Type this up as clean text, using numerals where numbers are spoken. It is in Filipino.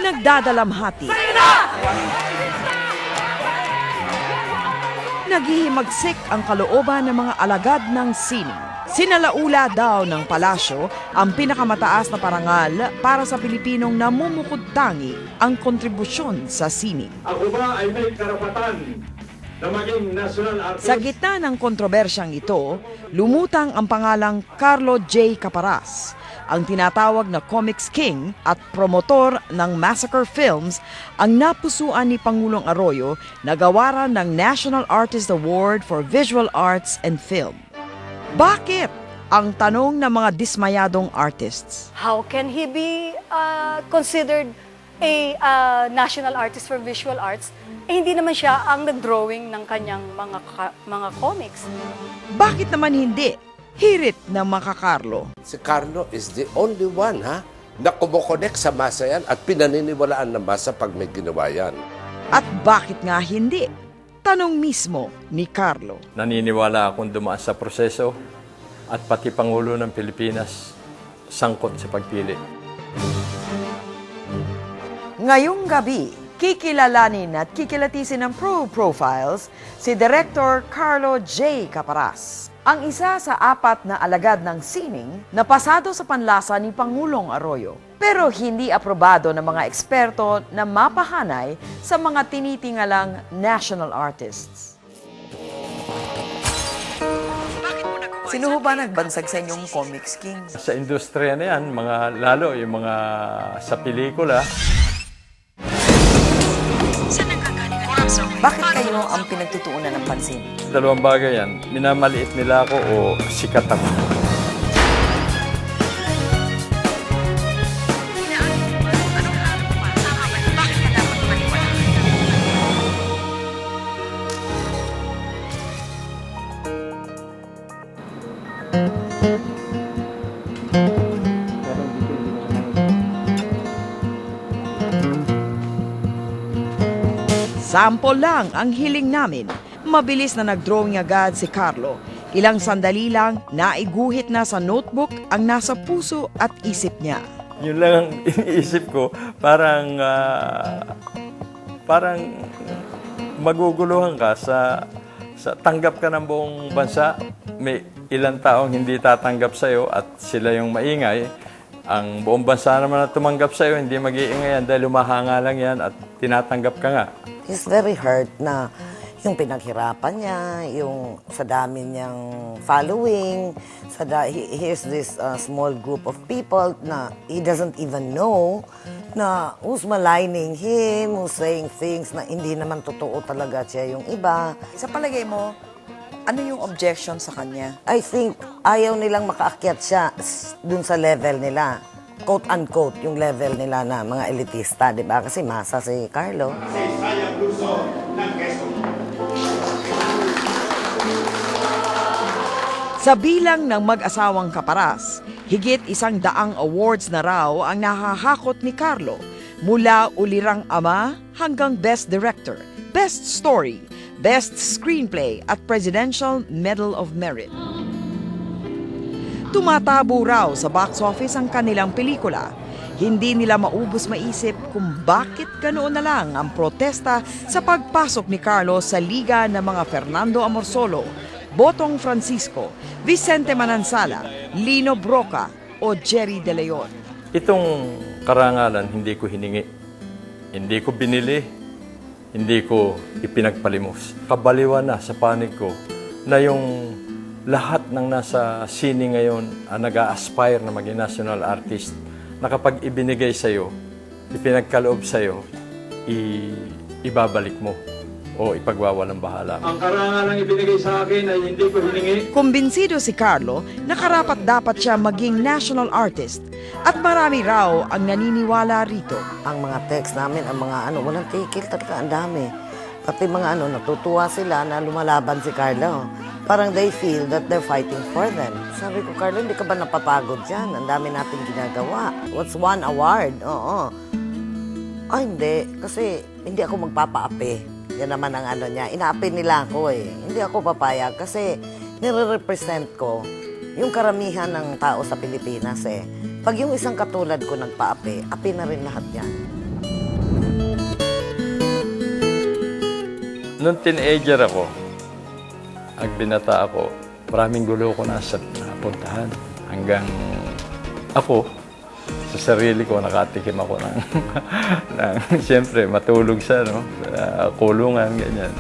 nagdadalamhati. Naghihimagsik ang kalooban ng mga alagad ng sining. Sinalaula daw ng palasyo ang pinakamataas na parangal para sa Pilipinong namumukod-tangi ang kontribusyon sa sining. Ako ba ay may karapatan na maging national artist? Sa gitna ng kontrobersyang ito, lumutang ang pangalang Carlo J. Caparas, ang tinatawag na Comics King at promotor ng Massacre Films, ang napusuan ni Pangulong Arroyo na gawaran ng National Artist Award for Visual Arts and Film. Bakit? Ang tanong ng mga dismayadong artists. How can he be considered a national artist for visual arts? Hindi naman siya ang nag-drawing ng kanyang mga comics. Bakit naman hindi? Hirit ng mga Carlo. Si Carlo is the only one na kumokonek sa masa yan at pinaniniwalaan ng masa pag may ginawa yan. At bakit nga hindi? Tanong mismo ni Carlo. Naniniwala akong dumaan sa proseso at pati Pangulo ng Pilipinas sangkot sa pagpili. Ngayong gabi, kikilalanin at kikilatisin ng Pro Profiles si Director Carlo J. Caparas, ang isa sa 4 na alagad ng sining na pasado sa panlasa ni Pangulong Arroyo. Pero hindi aprobado ng mga eksperto na mapahanay sa mga tinitingalang national artists. Sino ho ba nagbansag sa inyong Comics King? Sa industriya na yan, lalo yung mga sa pelikula. Bakit kayo ang pinagtutuunan ng pansin? Dalawang bagay yan. Minamaliit nila ako o sikat ako. Sample lang ang hiling namin. Mabilis na nag-drawing agad si Carlo. Ilang sandali lang, naiguhit na sa notebook ang nasa puso at isip niya. Yun lang ang iniisip ko. Parang maguguluhan ka sa tanggap ka ng buong bansa. May ilang taong hindi tatanggap sa'yo at sila yung maingay. Ang buong bansa naman na tumanggap sa'yo, hindi mag-iingay yan dahil lumahanga lang yan at tinatanggap ka nga. He's very hurt na yung pinaghirapan niya, yung sa dami niyang following, here's this small group of people na he doesn't even know na who's maligning him, who's saying things na hindi naman totoo talaga siya yung iba. Sa palagay mo, ano yung objection sa kanya? I think ayaw nilang makaakyat siya dun sa level nila. Quote-unquote, yung level nila na mga elitista, di ba? Kasi masa si Carlo. Sa bilang ng mag-asawang Caparas, higit 100 awards na raw ang nahahakot ni Carlo, mula Ulirang Ama hanggang Best Director, Best Story, Best Screenplay at Presidential Medal of Merit. Tumatabo raw sa box office ang kanilang pelikula. Hindi nila maubos maisip kung bakit ganoon na lang ang protesta sa pagpasok ni Carlo sa liga ng mga Fernando Amorsolo, Botong Francisco, Vicente Manansala, Lino Broca o Jerry De Leon. Itong karangalan hindi ko hiningi, hindi ko binili, hindi ko ipinagpalimos. Kabaliwan na sa panig ko na yung lahat ng nasa sine ngayon nag-a-aspire na maging national artist na kapag ibinigay sa'yo, ipinagkaloob sa'yo, ibabalik mo o ipagwawalang bahala. Ang karangalang ibinigay sa akin ay hindi ko hiningi. Kumbinsido si Carlo na karapat dapat siya maging national artist at marami raw ang naniniwala rito. Ang mga text namin, ang mga walang tigil talaga, ang dami. Pati mga natutuwa sila na lumalaban si Carlo. Parang they feel that they're fighting for them. Sabi ko, Carlo, hindi ka ba napapagod dyan? Ang dami natin ginagawa. What's one award? Oo. Ay, hindi. Kasi hindi ako magpapaapi. Yan naman ang niya. Inaapi nila ako eh. Hindi ako papayag kasi nire-represent ko yung karamihan ng tao sa Pilipinas eh. Pag yung isang katulad ko nagpaapi, api na rin lahat yan. Nung teenager ako, ang binata ako, maraming gulo ko nasa napuntahan. Hanggang ako, sa sarili ko, nakatikim ako ng, siyempre, matulog sa kulungan, ganyan.